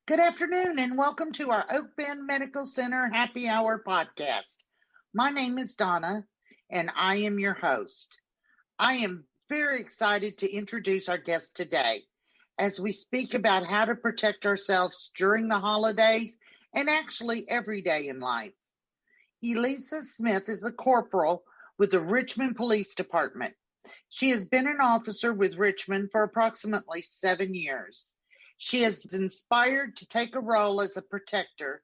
Good afternoon and welcome to our Oak Bend Medical Center Happy Hour podcast. My name is Donna and I am your host. I am very excited to introduce our guest today as we speak about how to protect ourselves during the holidays and actually every day in life. Elisa Smith is a corporal with the Richmond Police Department. She has been an officer with Richmond for approximately 7 years. She is inspired to take a role as a protector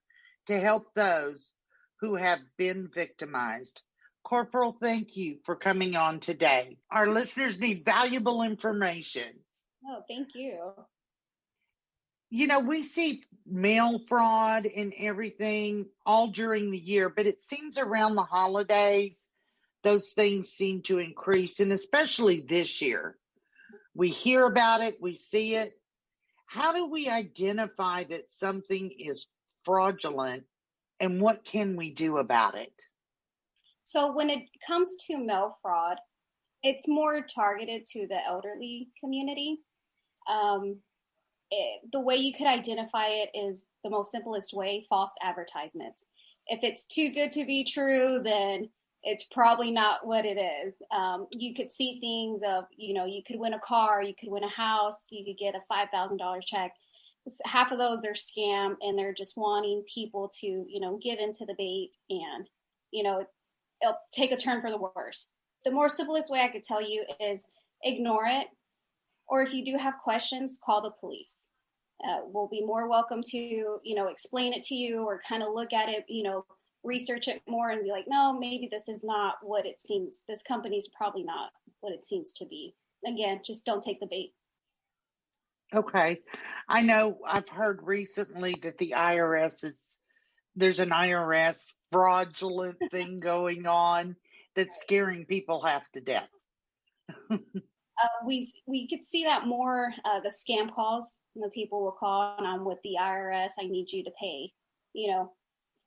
to help those who have been victimized. Corporal, thank you for coming on today. Our listeners need valuable information. Oh, thank you. You know, we see mail fraud and everything all during the year, but it seems around the holidays, those things seem to increase, and especially this year. We hear about it, we see it. How do we identify that something is fraudulent and what can we do about it? So when it comes to mail fraud, it's more targeted to the elderly community. The way you could identify it is the most simplest way, false advertisements. If it's too good to be true, then it's probably not what it is. You could see things of, you could win a car, you could win a house, you could get a $5,000 check. Half of those, they're scam and they're just wanting people to, give into the bait and, it'll take a turn for the worse. The more simplest way I could tell you is ignore it. Or if you do have questions, call the police. We'll be more welcome to, explain it to you or kind of look at it, research it more and be like, no, maybe this is not what it seems. This company's probably not what it seems to be. Again, just don't take the bait. Okay. I know I've heard recently that there's an IRS fraudulent thing going on that's scaring people half to death. We could see that more, the scam calls. The people will call and I'm with the IRS. I need you to pay,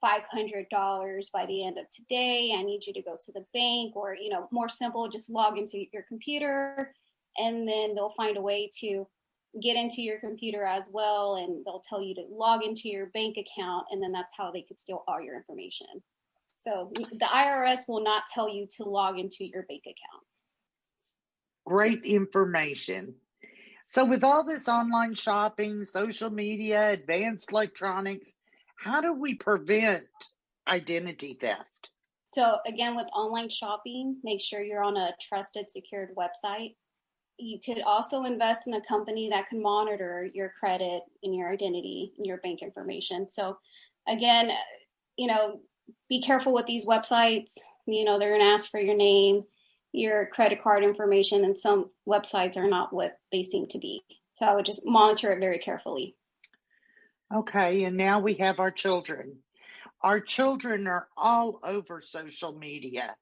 $500 by the end of today. I need you to go to the bank or, more simple, just log into your computer and then they'll find a way to get into your computer as well. And they'll tell you to log into your bank account. And then that's how they could steal all your information. So the IRS will not tell you to log into your bank account. Great information. So with all this online shopping, social media, advanced electronics, how do we prevent identity theft? So again, with online shopping, make sure you're on a trusted, secured website. You could also invest in a company that can monitor your credit and your identity and your bank information. So again, be careful with these websites. They're going to ask for your name, your credit card information, and some websites are not what they seem to be. So I would just monitor it very carefully. Okay, and now we have our children. Our children are all over social media.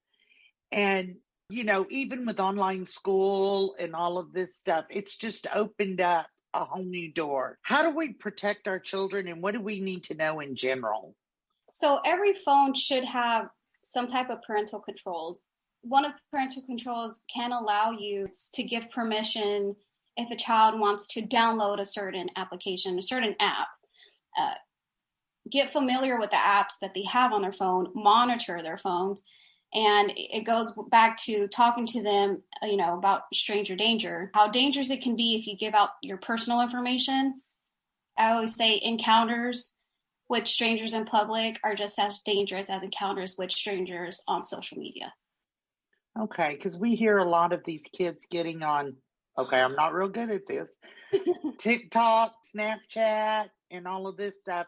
And, even with online school and all of this stuff, it's just opened up a whole new door. How do we protect our children and what do we need to know in general? So every phone should have some type of parental controls. One of the parental controls can allow you to give permission if a child wants to download a certain application, a certain app. Get familiar with the apps that they have on their phone, monitor their phones. And it goes back to talking to them, about stranger danger, how dangerous it can be if you give out your personal information. I always say encounters with strangers in public are just as dangerous as encounters with strangers on social media. Okay, because we hear a lot of these kids getting on, I'm not real good at this, TikTok, Snapchat, and all of this stuff.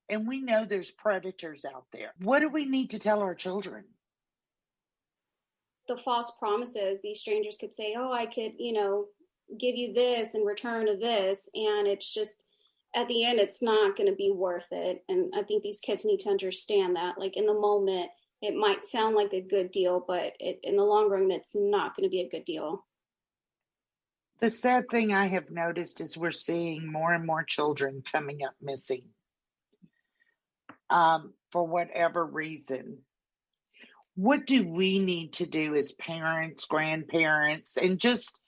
And we know there's predators out there. What do we need to tell our children? The false promises, these strangers could say, oh, I could, give you this in return of this. And it's just, at the end, it's not going to be worth it. And I think these kids need to understand that, like in the moment, it might sound like a good deal, but in the long run, it's not going to be a good deal. The sad thing I have noticed is we're seeing more and more children coming up missing for whatever reason. What do we need to do as parents, grandparents, and just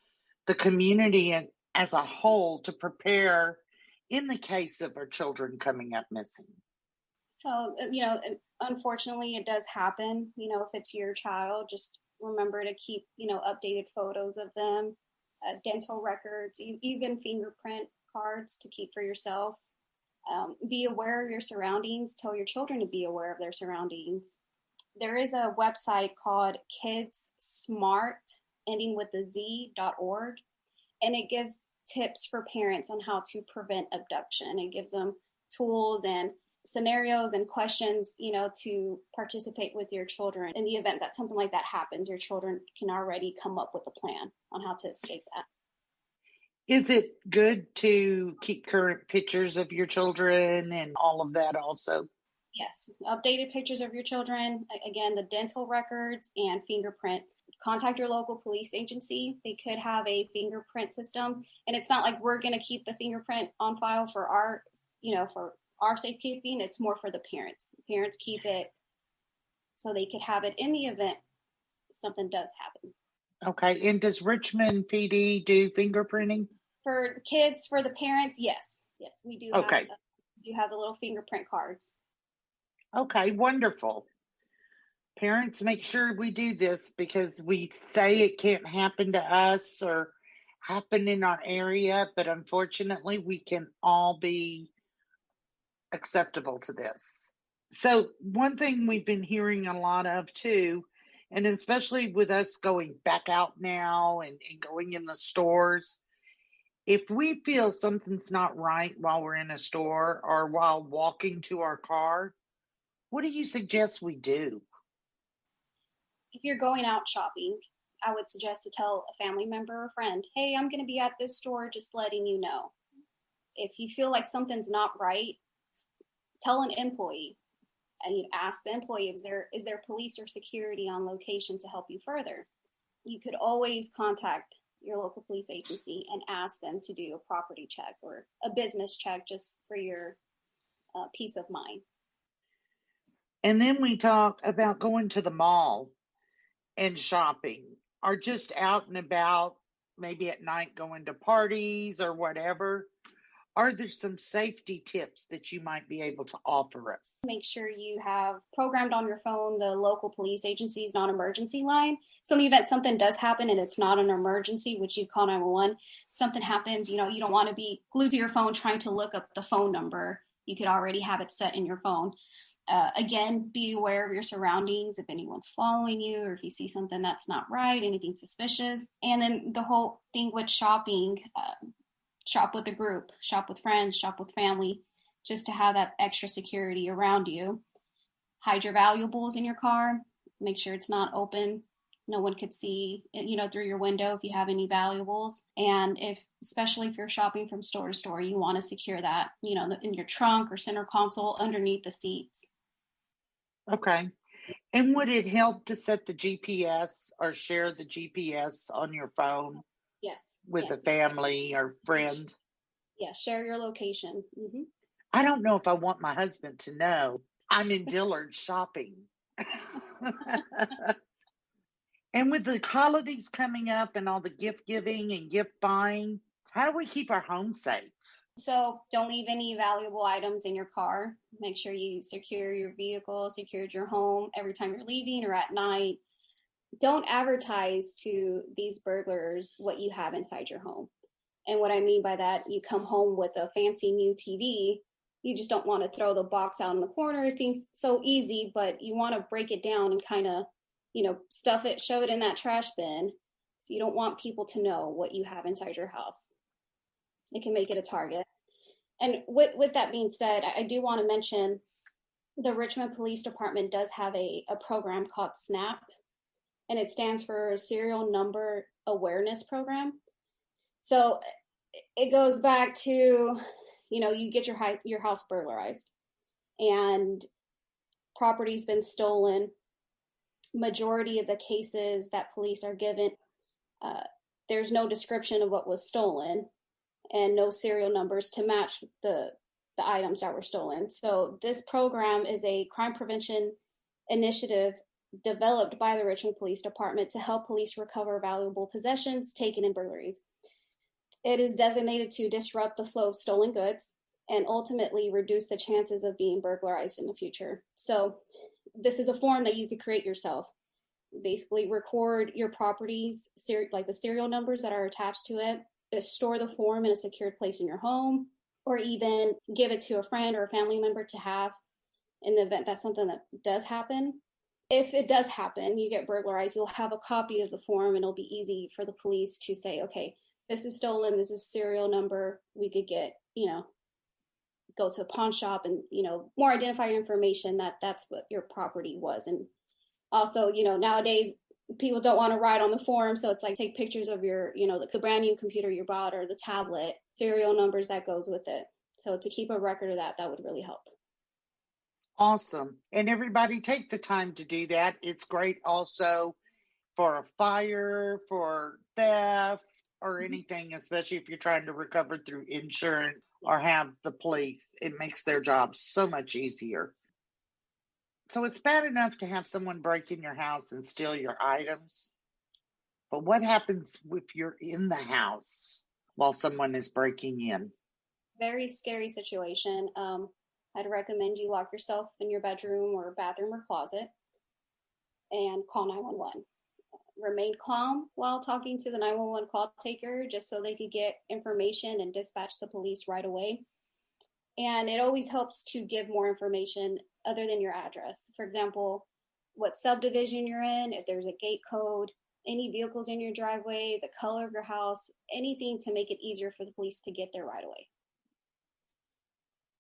the community as a whole to prepare in the case of our children coming up missing? So, unfortunately, it does happen. If it's your child, just remember to keep, updated photos of them, dental records, even fingerprint cards to keep for yourself. Be aware of your surroundings. Tell your children to be aware of their surroundings. There is a website called KidsSmart, ending with the Z.org, and it gives tips for parents on how to prevent abduction. It gives them tools and scenarios and questions, to participate with your children. In the event that something like that happens, your children can already come up with a plan on how to escape that. Is it good to keep current pictures of your children and all of that also? Yes, updated pictures of your children, again, the dental records and fingerprint. Contact your local police agency. They could have a fingerprint system, and it's not like we're going to keep the fingerprint on file for our safekeeping. It's more for the parents. Parents keep it so they could have it in the event something does happen. Okay, and does Richmond PD do fingerprinting? For kids, for the parents, yes, we do. Okay. Have the little fingerprint cards. Okay, wonderful. Parents, make sure we do this, because we say it can't happen to us or happen in our area, but unfortunately we can all be acceptable to this. So one thing we've been hearing a lot of too, and especially with us going back out now and going in the stores, if we feel something's not right while we're in a store or while walking to our car, what do you suggest we do? If you're going out shopping, I would suggest to tell a family member or friend, hey, I'm going to be at this store, just letting you know. If you feel like something's not right, tell an employee, and you ask the employee, is there police or security on location to help you further? You could always contact your local police agency and ask them to do a property check or a business check, just for your peace of mind. And then we talk about going to the mall and shopping, or just out and about, maybe at night going to parties or whatever. Are there some safety tips that you might be able to offer us? Make sure you have programmed on your phone the local police agency's non-emergency line. So in the event something does happen and it's not an emergency, which you call 911, something happens, you don't want to be glued to your phone trying to look up the phone number. You could already have it set in your phone. Again, be aware of your surroundings, if anyone's following you or if you see something that's not right, anything suspicious. And then the whole thing with shopping, shop with a group, shop with friends, shop with family, just to have that extra security around you. Hide your valuables in your car. Make sure it's not open. No one could see, through your window if you have any valuables. And especially if you're shopping from store to store, you want to secure that, in your trunk or center console underneath the seats. Okay. And would it help to set the GPS or share the GPS on your phone? Yes. With a family or friend? Yeah, share your location. Mm-hmm. I don't know if I want my husband to know I'm in Dillard shopping. And with the holidays coming up and all the gift giving and gift buying, how do we keep our home safe? So don't leave any valuable items in your car. Make sure you secure your vehicle, secure your home every time you're leaving or at night. Don't advertise to these burglars what you have inside your home. And what I mean by that, you come home with a fancy new TV. You just don't want to throw the box out in the corner. It seems so easy, but you want to break it down and kind of, stuff it, show it in that trash bin. So you don't want people to know what you have inside your house. It can make it a target. And with that being said, I do want to mention the Richmond Police Department does have a program called SNAP, and it stands for Serial Number Awareness Program. So it goes back to, you get your house burglarized and property's been stolen. Majority of the cases that police are given, there's no description of what was stolen and no serial numbers to match the items that were stolen. So this program is a crime prevention initiative developed by the Richmond Police Department to help police recover valuable possessions taken in burglaries. It is designated to disrupt the flow of stolen goods and ultimately reduce the chances of being burglarized in the future. So this is a form that you could create yourself. Basically record your properties, like the serial numbers that are attached to it, store the form in a secured place in your home, or even give it to a friend or a family member to have in the event that's something that does happen. If it does happen, you get burglarized, you'll have a copy of the form, and it'll be easy for the police to say, okay, this is stolen, this is serial number. We could get, go to the pawn shop and, more identify information that that's what your property was. And also, nowadays people don't want to write on the form. So it's like take pictures of your, the brand new computer you bought or the tablet, serial numbers that goes with it. So to keep a record of that would really help. Awesome. And everybody take the time to do that. It's great also for a fire, for theft, or anything, especially if you're trying to recover through insurance or have the police. It makes their job so much easier. So it's bad enough to have someone break in your house and steal your items. But what happens if you're in the house while someone is breaking in? Very scary situation. I'd recommend you lock yourself in your bedroom or bathroom or closet and call 911. Remain calm while talking to the 911 call taker, just so they could get information and dispatch the police right away. And it always helps to give more information other than your address. For example, what subdivision you're in, if there's a gate code, any vehicles in your driveway, the color of your house, anything to make it easier for the police to get there right away.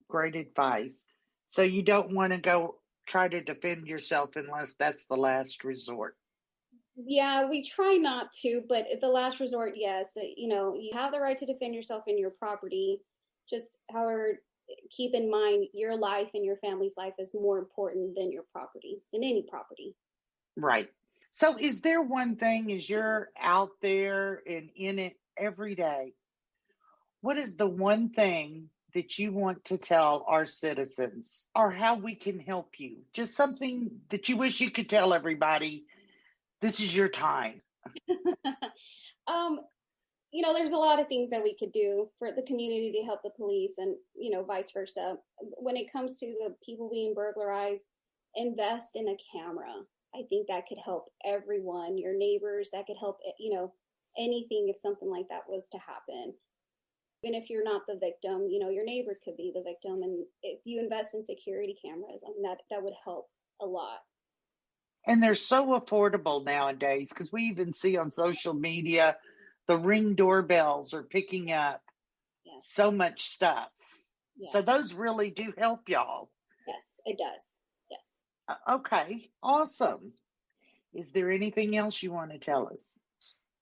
Great advice. So you don't want to go try to defend yourself unless that's the last resort. Yeah, we try not to, but at the last resort, yes. You have the right to defend yourself in your property. Just, however, keep in mind your life and your family's life is more important than your property, than any property. Right. So is there one thing, as you're out there and in it every day, what is the one thing that you want to tell our citizens, or how we can help you? Just something that you wish you could tell everybody. This is your time. There's a lot of things that we could do for the community to help the police and, vice versa. When it comes to the people being burglarized, invest in a camera. I think that could help everyone, your neighbors, that could help, anything if something like that was to happen. Even if you're not the victim, your neighbor could be the victim. And if you invest in security cameras, that would help a lot. And they're so affordable nowadays, because we even see on social media, the Ring doorbells are picking up so much stuff. Yes. So those really do help y'all. Yes, it does. Yes. Okay, awesome. Is there anything else you want to tell us?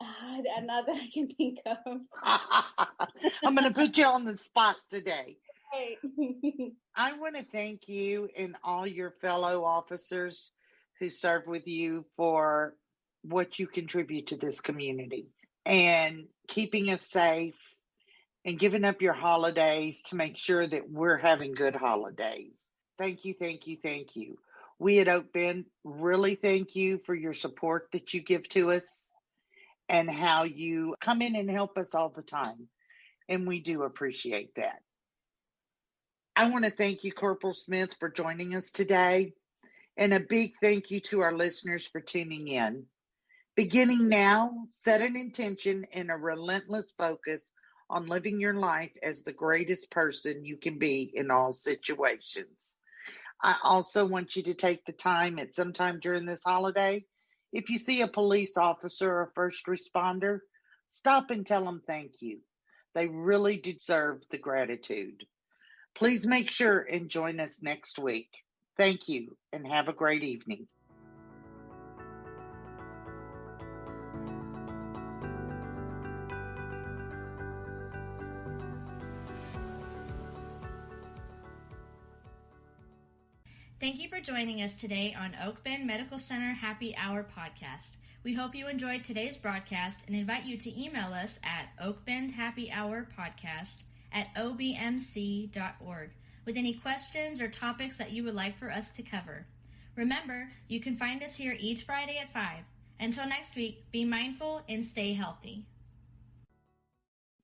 Not that I can think of. I'm going to put you on the spot today. Right. I want to thank you and all your fellow officers who serve with you for what you contribute to this community and keeping us safe and giving up your holidays to make sure that we're having good holidays. Thank you, thank you, thank you. We at Oak Bend really thank you for your support that you give to us and how you come in and help us all the time. And we do appreciate that. I want to thank you, Corporal Smith, for joining us today. And a big thank you to our listeners for tuning in. Beginning now, set an intention and a relentless focus on living your life as the greatest person you can be in all situations. I also want you to take the time at some time during this holiday. If you see a police officer or first responder, stop and tell them thank you. They really deserve the gratitude. Please make sure and join us next week. Thank you and have a great evening. Thank you for joining us today on Oak Bend Medical Center Happy Hour podcast. We hope you enjoyed today's broadcast and invite you to email us at oakbendhappyhourpodcast@obmc.org with any questions or topics that you would like for us to cover. Remember, you can find us here each Friday at 5. Until next week, be mindful and stay healthy.